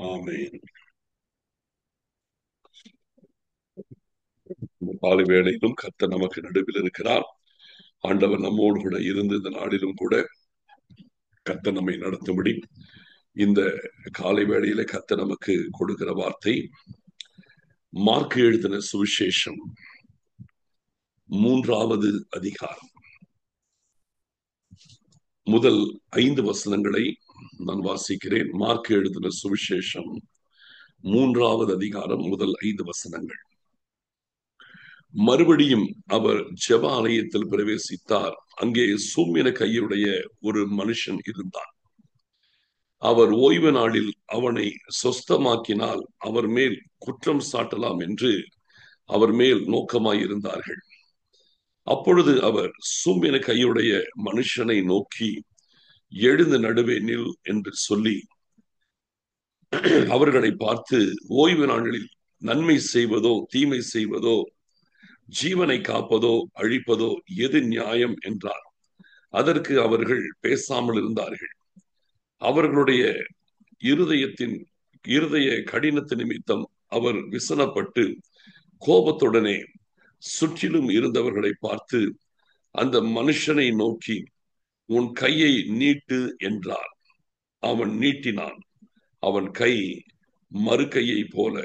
ஆமென். இந்த காலை வேளையிலும் கர்த்தர் நமக்கு நடுவில் இருக்கிறார். ஆண்டவர் நம்மோடு கூட இருந்து இந்த நாளிலும் கூட கர்த்தர் நம்மை நடத்தும்படி இந்த காலை வேளையில கர்த்தர் நமக்கு கொடுக்கிற வார்த்தை மார்க் எழுதின சுவிசேஷம் 3வது அதிகாரம் முதல் 5 வசனங்களை நான் வாசிக்கிறேன். மார்க் எழுதின சுவிசேஷம் 3வது அதிகாரம் முதல் 5 வசனங்கள். மறுபடியும் அவர் ஜெப ஆலயத்தில் பிரவேசித்தார். அங்கே சூம்பின கையுடைய ஒரு மனுஷன் இருந்தார். அவர் ஓய்வு நாளில் அவனை சொஸ்தமாக்கினால் அவர் மேல் குற்றம் சாட்டலாம் என்று அவர் மேல் நோக்கமாயிருந்தார்கள். அப்பொழுது அவர் சூம்பின கையுடைய மனுஷனை நோக்கி, எழுந்து நடுவே நில் என்று சொல்லி அவர்களை பார்த்து, ஓய்வு நாளில் நன்மை செய்வதோ தீமை செய்வதோ, ஜீவனை காப்பதோ அழிப்பதோ எது நியாயம் என்றார். அதற்கு அவர்கள் பேசாமல் இருந்தார்கள். அவர்களுடைய இருதய கடினத்து நிமித்தம் அவர் விசனப்பட்டு கோபத்துடனே சுற்றிலும் இருந்தவர்களை பார்த்து அந்த மனுஷனை நோக்கி, உன் கையை நீட்டு என்றார். அவன் நீட்டினான். அவன் கை மறுக்கையை போல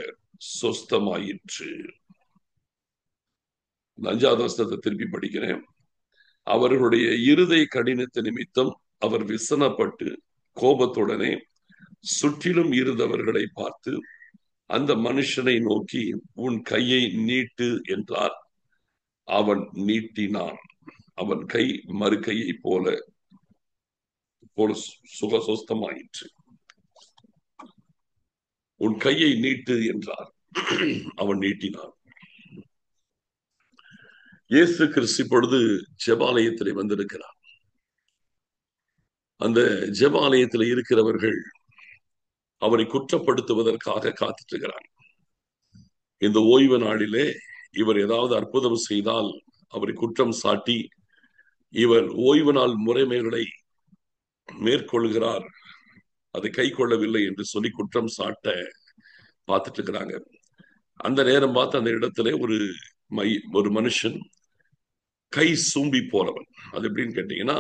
சொஸ்தமாயிற்று. 5வது வசனத்தை திருப்பி படிக்கிறேன். அவர்களுடைய இருதய கடினத்து நிமித்தம் அவர் விசனப்பட்டு கோபத்துடனே சுற்றிலும் இருந்தவர்களை பார்த்து அந்த மனுஷனை நோக்கி, உன் கையை நீட்டு என்றார். அவன் நீட்டினான். அவன் கை மறுக்கையை போல சுகசோஸ்தமாயிற்று. உன் கையை நீட்டு என்றார். அவன் நீட்டினான். இயேசு கிறிஸ்து இப்பொழுது ஜெபாலயத்திலே வந்திருக்கிறார். அந்த ஜெபாலயத்தில் இருக்கிறவர்கள் அவரை குற்றப்படுத்துவதற்காக காத்துட்டு இருக்கிறார். இந்த ஓய்வு நாளிலே இவர் ஏதாவது அற்புதம் செய்தால் அவரை குற்றம் சாட்டி இவர் ஓய்வு நாள் முறைமைகளை மேற்கொள்கிறார், அதை கை கொள்ளவில்லை என்று சொல்லி குற்றம் சாட்ட பார்த்துட்டு இருக்கிறாங்க. அந்த நேரம் பார்த்து அந்த இடத்துல ஒரு மனுஷன் கை சூம்பி போறவன். அது எப்படின்னு கேட்டீங்கன்னா,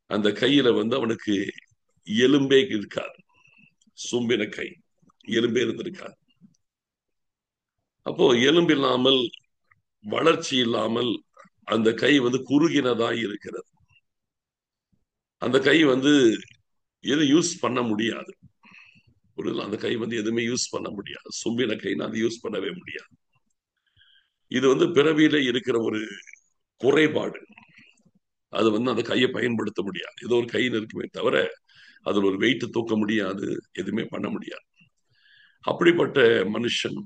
அந்த கையில அவனுக்கு எலும்பே இருக்காது. சூம்பின கை, எலும்பே இருந்திருக்காது. அப்போ எலும்பு இல்லாமல், வளர்ச்சி இல்லாமல் அந்த கை குறுகினதாய் இருக்கிறது. அந்த கை எதுவும் யூஸ் பண்ண முடியாது. அந்த கை எதுவுமே யூஸ் பண்ண முடியாது. சூம்பின கைனா அது யூஸ் பண்ணவே முடியாது. இது பிறவியில இருக்கிற ஒரு குறைபாடு. அது அந்த கையை பயன்படுத்த முடியாது. ஏதோ ஒரு கையில் இருக்குமே தவிர அதில் ஒரு வெயிட் தூக்க முடியாது, எதுவுமே பண்ண முடியாது. அப்படிப்பட்ட மனுஷன்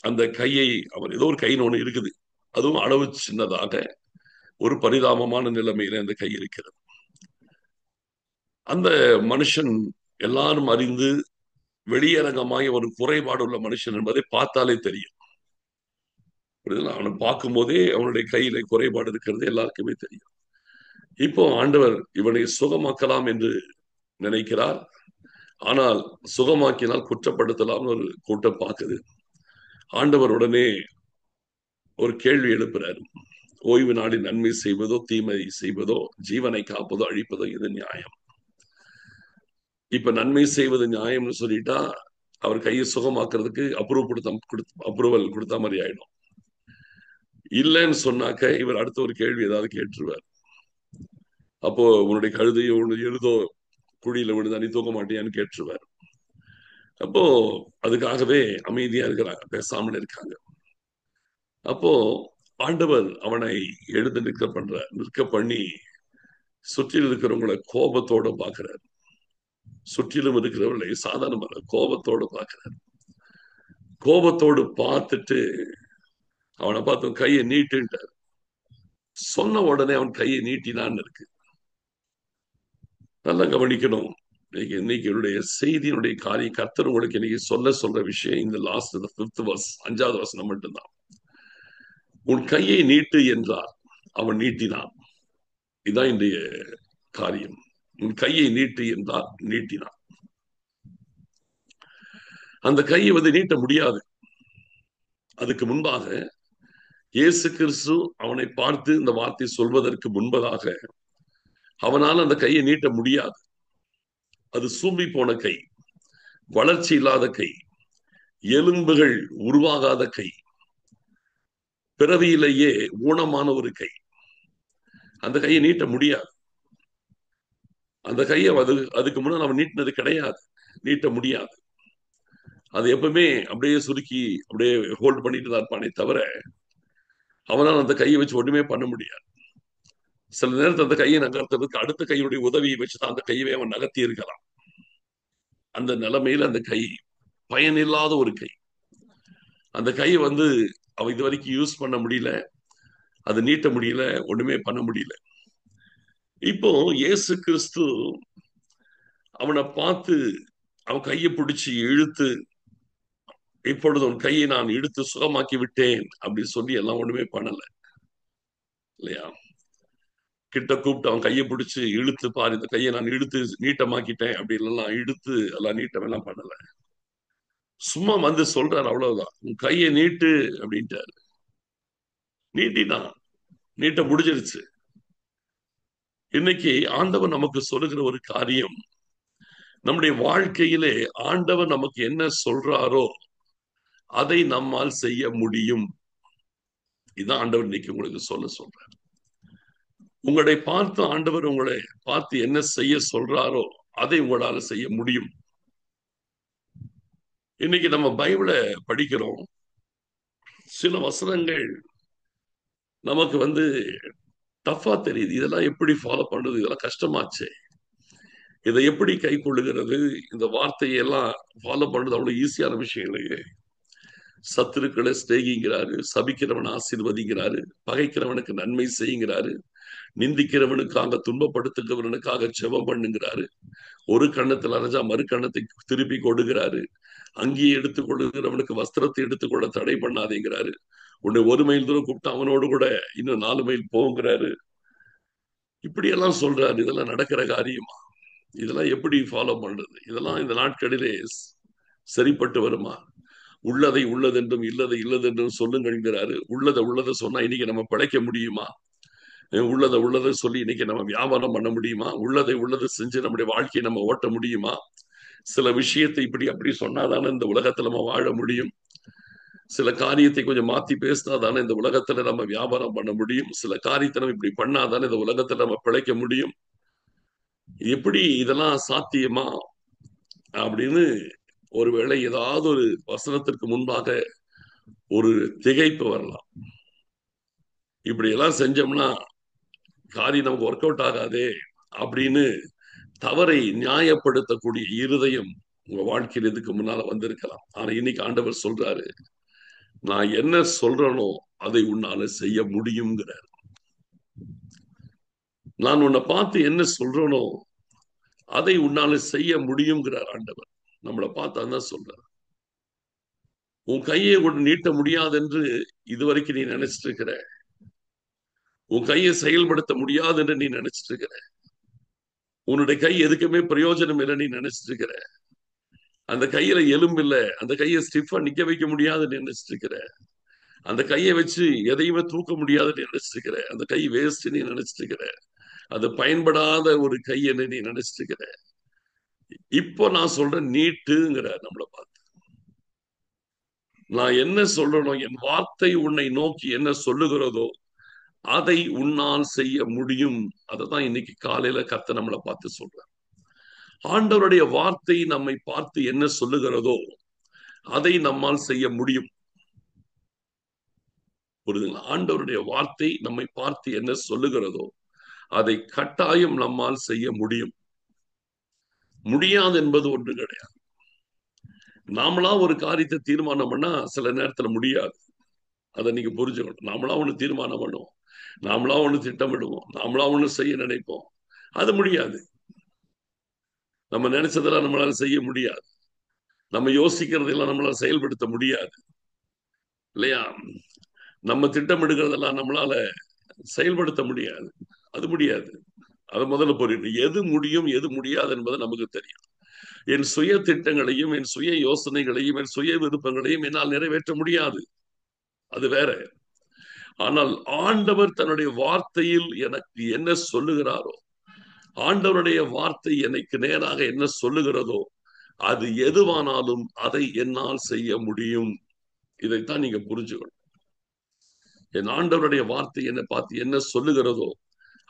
அந்த கையை, அவர் ஏதோ ஒரு கைன்னு ஒண்ணு இருக்குது, அதுவும் அளவு சின்னதாக ஒரு பரிதாபமான நிலைமையில அந்த கை இருக்கிறது. அந்த மனுஷன் எல்லாரும் அறிந்து வெளியரங்கமாய் ஒரு குறைபாடு உள்ள மனுஷன் என்பதை பார்த்தாலே தெரியும். அவனை பார்க்கும் போதே அவனுடைய கையில குறைபாடு இருக்கிறது எல்லாருக்குமே தெரியும். இப்போ ஆண்டவர் இவனை சுகமாக்கலாம் என்று நினைக்கிறார். ஆனால் சுகமாக்கினால் குற்றப்படுத்தலாம் ஒரு கூட்டம் பார்க்குது. ஆண்டவர் உடனே ஒரு கேள்வி எழுப்புறாரு. ஓய்வு நாளில் நன்மை செய்வதோ தீமை செய்வதோ, ஜீவனை காப்பதோ அழிப்பதோ எது நியாயம்? இப்ப நன்மை செய்வது நியாயம்னு சொல்லிட்டா அவர் கையை சுகமாக்குறதுக்கு அப்ரூவல் கொடுத்த மாதிரி ஆயிடும். இல்லைன்னு சொன்னாக்க இவர் அடுத்த ஒரு கேள்வி ஏதாவது கேட்டுருவார். அப்போ உன்னுடைய கழுதையோ எழுதோ குழியில விழுந்தா நீ தூக்க மாட்டியான்னு கேட்டுருவார். அப்போ அதுக்காகவே அமைதியா இருக்கிறாங்க, பேசாமல் இருக்காங்க. அப்போ ஆண்டவர் அவனை எழுந்து நிற்க பண்ணி சுற்றிலும் இருக்கிறவங்களை கோபத்தோட பார்க்கிறார். சுற்றிலும் இருக்கிறவர்களை சாதாரண கோபத்தோடு பார்க்கிறார். கோபத்தோடு பார்த்துட்டு அவனை பார்த்து கையை நீட்டுன்ட்டார். சொன்ன உடனே அவன் கையை நீட்டினான்னு இருக்கு. நல்லா கவனிக்கணும். இன்னைக்கு என்னுடைய செய்தியினுடைய காரியம் கர்த்தர் உங்களுக்கு இன்னைக்கு சொல்ற விஷயம் இந்த லாஸ்ட் 5th verse 5வது வசனம் மட்டும்தான். உன் கையை நீட்டு என்றார். அவன் நீட்டினான். இதுதான் இன்றைய காரியம். உன் கையை நீட்டு என்றார், நீட்டினான். அந்த கையை நீட்ட முடியாது. அதுக்கு முன்பாக இயேசு கிறிஸ்து அவனை பார்த்து இந்த வார்த்தை சொல்வதற்கு முன்பதாக அவனால் அந்த கையை நீட்ட முடியாது. அது சூம்பி போன கை, வளர்ச்சி இல்லாத கை, எலும்புகள் உருவாகாத கை, பிறவியிலேயே ஊனமான ஒரு கை. அந்த கையை நீட்ட முடியாது. அந்த கையை அதுக்கு முன்னால் அவன் நீட்டினது கிடையாது, நீட்ட முடியாது. அது எப்பவுமே அப்படியே சுருக்கி அப்படியே ஹோல்ட் பண்ணிட்டு தான் இருப்பானே தவிர அவனால் அந்த கையை வச்சு ஒண்ணுமே பண்ண முடியாது. சில நேரத்தில் அந்த கையை நகர்த்துறதுக்கு அடுத்த கையுடைய உதவியை வச்சுதான் அந்த கையவே அவன் நகர்த்தி இருக்கலாம். அந்த நிலைமையில அந்த கை பயனில்லாத ஒரு கை. அந்த கையை அவன் இது வரைக்கும் யூஸ் பண்ண முடியல, அது நீட்ட முடியல, ஒண்ணுமே பண்ண முடியல. இப்போ இயேசு கிறிஸ்து அவனை பார்த்து அவன் கையை பிடிச்சி இழுத்து, இப்பொழுது உன் கையை நான் இழுத்து சுகமாக்கி விட்டேன் அப்படின்னு சொல்லி எல்லாம் ஒண்ணுமே பண்ணல இல்லையா? கிட்ட கூப்பிட்டு அவன் கையை பிடிச்சு இழுத்து பாரு, இந்த கையை நான் இழுத்து நீட்டமாக்கிட்டேன் அப்படி எல்லாம் இழுத்து எல்லாம் நீட்டமெல்லாம் பண்ணல. சும்மா சொல்றாரு, அவ்வளவுதான். உன் கையை நீட்டு அப்படின்ட்டாரு. நீட்டிதான், நீட்ட முடிஞ்சிருச்சு. இன்னைக்கு ஆண்டவர் நமக்கு சொல்லுகிற ஒரு காரியம், நம்முடைய வாழ்க்கையிலே ஆண்டவர் நமக்கு என்ன சொல்றாரோ அதை நம்மால் செய்ய முடியும். இதுதான் ஆண்டவர் இன்னைக்கு உங்களுக்கு சொல்றார். உங்களை பார்த்து ஆண்டவர் உங்களை பார்த்து என்ன செய்ய சொல்றாரோ அதை உங்களால செய்ய முடியும். இன்னைக்கு நம்ம பைபிளை படிக்கிறோம். சில வசனங்கள் நமக்கு டஃபா தெரியுது. இதெல்லாம் எப்படி ஃபாலோ பண்றது? இதெல்லாம் கஷ்டமாச்சு. இதை எப்படி கை கொள்ளுகிறது? இந்த வார்த்தையெல்லாம் ஃபாலோ பண்றது அவ்வளவு ஈஸியான விஷயம் இல்லையே. சத்துருக்களை ஸ்நேகிங்கிறாரு, சபிக்கிறவன் ஆசீர்வதிங்கிறாரு, பகைக்கிறவனுக்கு நன்மை செய்யுங்கிறாரு, நிந்திக்கிறவனுக்காக துன்பப்படுத்துகிறவனுக்காக ஜெபம் பண்ணுங்கிறாரு, ஒரு கண்ணத்தில் அரைஞ்சா மறு கண்ணத்தை திருப்பி கொடுக்கிறாரு, அங்கேயே எடுத்துக் கொள்ளுகிறவனுக்கு வஸ்திரத்தை எடுத்துக்கொள்ள தடை பண்ணாதேங்கிறாரு, உன்னை 1 மைல் தூரம் கூப்பிட்டு அவனோடு கூட இன்னும் 4 மைல் போங்கிறாரு. இப்படி எல்லாம் சொல்றாரு. இதெல்லாம் நடக்கிற காரியமா? இதெல்லாம் எப்படி ஃபாலோ பண்றது? இதெல்லாம் இந்த நாட்களிலே சரிப்பட்டு வருமா? உள்ளதை உள்ளதென்றும் இல்லதை இல்லதென்றும் சொல்லுங்கிறாரு. உள்ளதை சொன்னா இன்னைக்கு நம்ம பிழைக்க முடியுமா? உள்ளதை சொல்லி இன்னைக்கு நம்ம வியாபாரம் பண்ண முடியுமா? உள்ளதை செஞ்சு நம்முடைய வாழ்க்கையை நம்ம ஓட்ட முடியுமா? சில விஷயத்தை இப்படி அப்படி சொன்னாதானே இந்த உலகத்துல நம்ம வாழ முடியும். சில காரியத்தை கொஞ்சம் மாத்தி பேசினாதானே இந்த உலகத்துல நம்ம வியாபாரம் பண்ண முடியும். சில காரியத்தை நம்ம இப்படி பண்ணாதானே இந்த உலகத்துல நம்ம பிழைக்க முடியும். எப்படி இதெல்லாம் சாத்தியமா அப்படின்னு ஒருவேளை ஏதாவது ஒரு வசனத்திற்கு முன்பாக ஒரு திகைப்பு வரலாம். இப்படி எல்லாம் செஞ்சோம்னா காரியம் நமக்கு ஒர்க் அவுட் ஆகாதே அப்படின்னு தவறை நியாயப்படுத்தக்கூடிய இருதயம் உங்க வாழ்க்கையில் இதுக்கு முன்னால வந்திருக்கலாம். ஆனா இன்னைக்கு ஆண்டவர் சொல்றாரு, நான் என்ன சொல்றேனோ அதை உன்னால செய்ய முடியுங்கிறார். நான் உன்னை பார்த்து என்ன சொல்றேனோ அதை உன்னால செய்ய முடியுங்கிறார் ஆண்டவர். நம்மளை பார்த்து அதான் சொல்றார். உன் கையை கொண்டு நீட்ட முடியாது என்று இதுவரைக்கும் நீ நினைச்சிட்டு இருக்கிற, உன் கையை செயல்படுத்த முடியாது என்று நீ நினைச்சிட்டு இருக்கிற, உன்னுடைய கை எதுக்குமே பிரயோஜனம் இல்லை நீ நினைச்சிட்டு இருக்கிற, அந்த கையில எலும்பு இல்லை, அந்த கையை ஸ்டிஃபா நிக்க வைக்க முடியாதுன்னு நினைச்சிட்டு இருக்கிற, அந்த கையை வச்சு எதையுமே தூக்க முடியாதுன்னு நினைச்சிட்டு இருக்கிற, அந்த கை வேஸ்ட் நீ நினைச்சிட்டு இருக்கிற, அது பயன்படாத ஒரு கை என்ன நீ நினைச்சிட்டு இருக்கிற. இப்போ நான் சொல்றேன், நீட்டுங்கிற நம்மளை பார்த்து. நான் என்ன சொல்றேனோ, என் வார்த்தை உன்னை நோக்கி என்ன சொல்லுகிறதோ அதை உன்னால் செய்ய முடியும். அதைதான் இன்னைக்கு காலையில கர்த்தர் நம்மளை பார்த்து சொல்றார். ஆண்டவருடைய வார்த்தை நம்மை பார்த்து என்ன சொல்லுகிறதோ அதை நம்மால் செய்ய முடியும். புரியுதுங்களா? ஆண்டவருடைய வார்த்தை நம்மை பார்த்து என்ன சொல்லுகிறதோ அதை கட்டாயம் நம்மால் செய்ய முடியும். முடியாது என்பது ஒன்று கிடையாது. நாமளா ஒரு காரியத்தை தீர்மானம் பண்ணா சில நேரத்துல முடியாது. அதை நீங்க புரிஞ்சுக்கணும். நாமளா ஒண்ணு தீர்மானம் பண்ணுவோம், நாமளா ஒண்ணு திட்டமிடுவோம், நாமளா ஒண்ணு செய்ய நினைப்போம், அது முடியாது. நம்ம நினைச்சதெல்லாம் நம்மளால செய்ய முடியாது. நம்ம யோசிக்கிறதெல்லாம் நம்மளால செயல்படுத்த முடியாது இல்லையா? நம்ம திட்டமிடுகிறதெல்லாம் நம்மளால செயல்படுத்த முடியாது. அது முடியாது. அதை முதல்ல புரியணும். எது முடியும் எது முடியாது என்பது நமக்கு தெரியும். என் சுய திட்டங்களையும் என் சுய யோசனைகளையும் என் சுய விருப்பங்களையும் என்னால் நிறைவேற்ற முடியாது, அது வேற. ஆனால் ஆண்டவர் தன்னுடைய வார்த்தையில் எனக்கு என்ன சொல்லுகிறாரோ, ஆண்டவருடைய வார்த்தை எனக்கு நேராக என்ன சொல்லுகிறதோ, அது எதுவானாலும் அதை என்னால் செய்ய முடியும். இதைத்தான் நீங்க புரிஞ்சுக்கணும். என் ஆண்டவருடைய வார்த்தை என்னை பார்த்து என்ன சொல்லுகிறதோ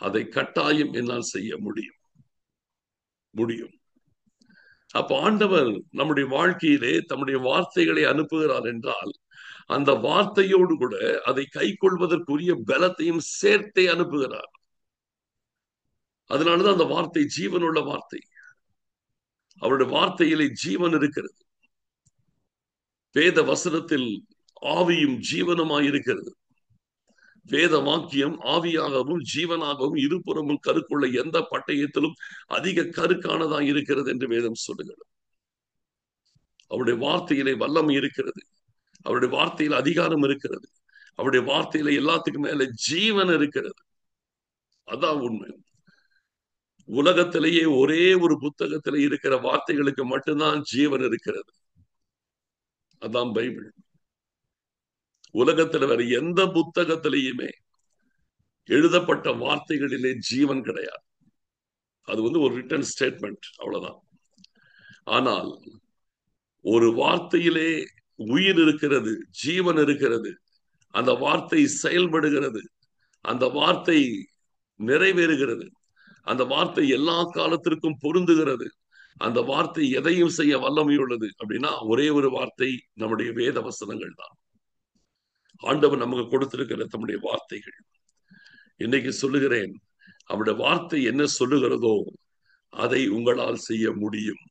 அதை கட்டாயம் என்னால் செய்ய முடியும். அப்ப ஆண்டவர் நம்முடைய வாழ்க்கையிலே தம்முடைய வார்த்தைகளை அனுப்புகிறார் என்றால், அந்த வார்த்தையோடு கூட அதை கை கொள்வதற்குரிய பலத்தையும் சேர்த்தே அனுப்புகிறார். அதனாலதான் அந்த வார்த்தை ஜீவனுள்ள வார்த்தை. அவருடைய வார்த்தையிலே ஜீவன் இருக்கிறது. வேத வசனத்தில் ஆவியும் ஜீவனுமாய் இருக்கிறது. வேத வாக்கியம் ஆவியாகவும் ஜீவனாகவும் இருபுறமும் கருக்குள்ள எந்த பட்டயத்திலும் அதிக கருக்கானதாக இருக்கிறது என்று வேதம் சொல்லுகிறது. அவருடைய வார்த்தையிலே வல்லமை இருக்கிறது. அவருடைய வார்த்தையில அதிகாரம் இருக்கிறது. அவருடைய வார்த்தையில எல்லாத்துக்கும் மேல ஜீவன் இருக்கிறது. அதான் உண்மை. உலகத்திலேயே ஒரே ஒரு புத்தகத்திலே இருக்கிற வார்த்தைகளுக்கு மட்டும்தான் ஜீவன் இருக்கிறது. அதான் பைபிள். உலகத்துல வேற எந்த புத்தகத்திலேயுமே எழுதப்பட்ட வார்த்தைகளிலே ஜீவன் கிடையாது. அது ஒரு ரிட்டன் ஸ்டேட்மெண்ட், அவ்வளவுதான். ஆனால் ஒரு வார்த்தையிலே உயிர் இருக்கிறது, ஜீவன் இருக்கிறது. அந்த வார்த்தை செயல்படுகிறது, அந்த வார்த்தை நிறைவேறுகிறது, அந்த வார்த்தை எல்லா காலத்திற்கும் பொருந்துகிறது. அந்த வார்த்தை எதையும் செய்ய வல்லமை உள்ளது. அப்படின்னா ஒரே ஒரு வார்த்தை நம்முடைய வேத வசனங்கள் தான். ஆண்டவர் நமக்கு கொடுத்திருக்கிற தம்முடைய வார்த்தைகள். இன்னைக்கு சொல்லுகிறேன், அவருடைய வார்த்தை என்ன சொல்லுகிறதோ அதை உங்களால் செய்ய முடியும்.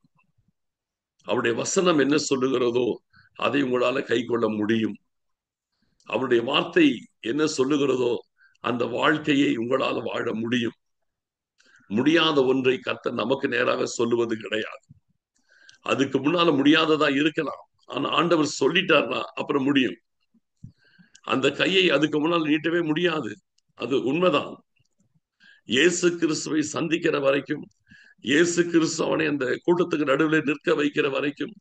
அவருடைய வசனம் என்ன சொல்லுகிறதோ அதை உங்களால கை கொள்ள முடியும். அவருடைய வார்த்தை என்ன சொல்லுகிறதோ அந்த வாழ்க்கையை உங்களால் வாழ முடியும். முடியாத ஒன்றை கர்த்தர் நமக்கு நேராக சொல்லுவது கிடையாது. அதுக்கு முன்னால முடியாததா இருக்கலாம், ஆனா ஆண்டவர் சொல்லிட்டார்னா அப்புறம் முடியும். அந்த கையை அதுக்கு முன்னால் நீட்டவே முடியாது, அது உண்மைதான். இயேசு கிறிஸ்துவை சந்திக்கிற வரைக்கும், இயேசு கிறிஸ்து அவனை அந்த கூட்டத்துக்கு நடுவில் நிற்க வைக்கிற வரைக்கும்,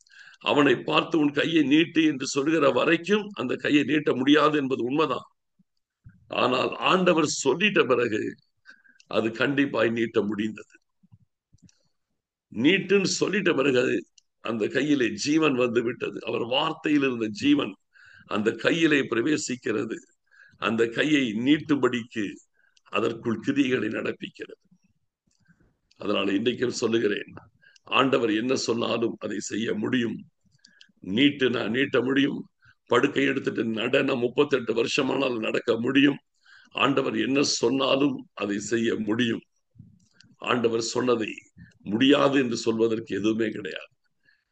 அவனை பார்த்து உன் கையை நீட்டு என்று சொல்கிற வரைக்கும் அந்த கையை நீட்ட முடியாது என்பது உண்மைதான். ஆனால் ஆண்டவர் சொல்லிட்ட பிறகு அது கண்டிப்பாய் நீட்ட முடிந்தது. நீட்டுன்னு சொல்லிட்ட பிறகு அந்த கையிலே ஜீவன் வந்து விட்டது. அவர் வார்த்தையில் இருந்த ஜீவன் அந்த கையிலே பிரவேசிக்கிறது. அந்த கையை நீட்டும்படிக்கு அதற்குள் கிரிகளை நடப்பிக்கிறது. அதனால இன்றைக்கும் சொல்லுகிறேன், ஆண்டவர் என்ன சொன்னாலும் அதை செய்ய முடியும். நீட்ட முடியும். படுக்கை எடுத்துட்டு நடன 38 வருஷமானால் நடக்க முடியும். ஆண்டவர் என்ன சொன்னாலும் அதை செய்ய முடியும். ஆண்டவர் சொன்னதை முடியாது என்று சொல்வதற்கு எதுவுமே கிடையாது.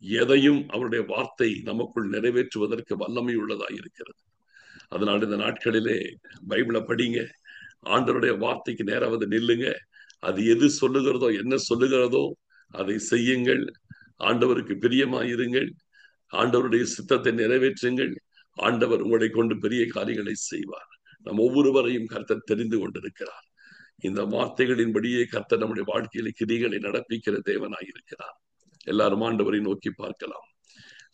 எதையும் அவருடைய வார்த்தை நமக்குள் நிறைவேற்றுவதற்கு வல்லமை உள்ளதாக இருக்கிறது. அதனால இந்த நாட்களிலே பைபிளை படிங்க, ஆண்டவருடைய வார்த்தைக்கு நேராவது நில்லுங்க. அது எது சொல்லுகிறதோ என்ன சொல்லுகிறதோ அதை செய்யுங்கள். ஆண்டவருக்கு பிரியமாயிருங்கள். ஆண்டவருடைய சித்தத்தை நிறைவேற்றுங்கள். ஆண்டவர் உங்களை கொண்டு பெரிய காரியங்களை செய்வார். நம் ஒவ்வொருவரையும் கர்த்தர் தெரிந்து கொண்டிருக்கிறார். இந்த வார்த்தைகளின்படியே கர்த்தர் நம்முடைய வாழ்க்கையில கிரிகளை நடப்பிக்கிற தேவனாயிருக்கிறார். எல்லாரும் ஆண்டவரை நோக்கி பார்க்கலாம்.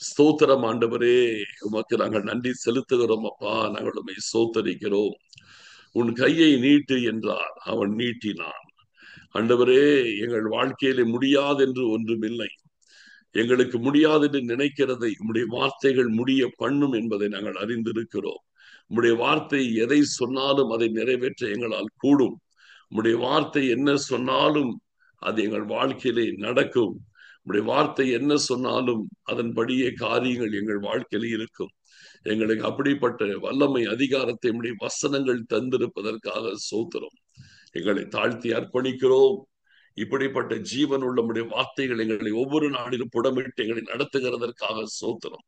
ஸ்தோத்திரம் ஆண்டவரே, உமக்கு நாங்கள் நன்றி செலுத்துகிறோம். அப்பா, நாங்கள் உம்மை ஸ்தோத்தரிக்கிறோம். உன் கையை நீட்டு என்றார், அவன் நீட்டினான். ஆண்டவரே, எங்கள் வாழ்க்கையிலே முடியாது என்று ஒன்றுமில்லை. எங்களுக்கு முடியாது என்று நினைக்கிறதை உம்முடைய வார்த்தைகள் முடிய பண்ணும் என்பதை நாங்கள் அறிந்திருக்கிறோம். உம்முடைய வார்த்தை எதை சொன்னாலும் அதை நிறைவேற்ற எங்களால் கூடும். உம்முடைய வார்த்தை என்ன சொன்னாலும் அது எங்கள் வாழ்க்கையிலே நடக்கும். உம்முடைய வார்த்தை என்ன சொன்னாலும் அதன்படியே காரியங்கள் எங்கள் வாழ்க்கையில இருக்கும். எங்களுக்கு அப்படிப்பட்ட வல்லமை அதிகாரத்தை உம்முடைய வசனங்கள் தந்திருப்பதற்காக ஸ்தோத்திரம். எங்களை தாழ்த்தி அர்ப்பணிக்கிறோம். இப்படிப்பட்ட ஜீவன் உள்ள நம்முடைய வார்த்தைகள் எங்களை ஒவ்வொரு நாளிலும் புடமிட்டு எங்களை நடத்துகிறதற்காக ஸ்தோத்திரம்.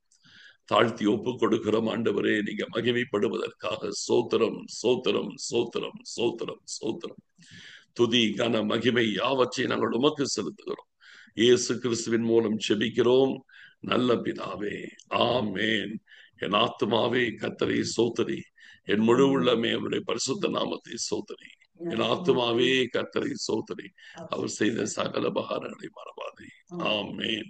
தாழ்த்தி ஒப்புக் கொடுக்கிறோம் ஆண்டவரே, நீங்க மகிமைப்படுவதற்காக ஸ்தோத்திரம், ஸ்தோத்திரம், ஸ்தோத்திரம், ஸ்தோத்திரம், ஸ்தோத்திரம். துதி கன மகிமை யாவற்றையும் நாங்கள் உமக்கு செலுத்துகிறோம். இயேசு கிறிஸ்துவின் மூலம் செபிக்கிறோம் நல்ல பிதாவே, ஆமேன். என் ஆத்துமாவே கர்த்தரை ஸ்தோத்திரி, என் முழு உள்ளமே அவருடைய பரிசுத்த நாமத்தை ஸ்தோத்திரி. என் ஆத்துமாவே கர்த்தரை ஸ்தோத்திரி, அவர் செய்த சகல உபகாரங்களை மறவாதே. ஆமேன்.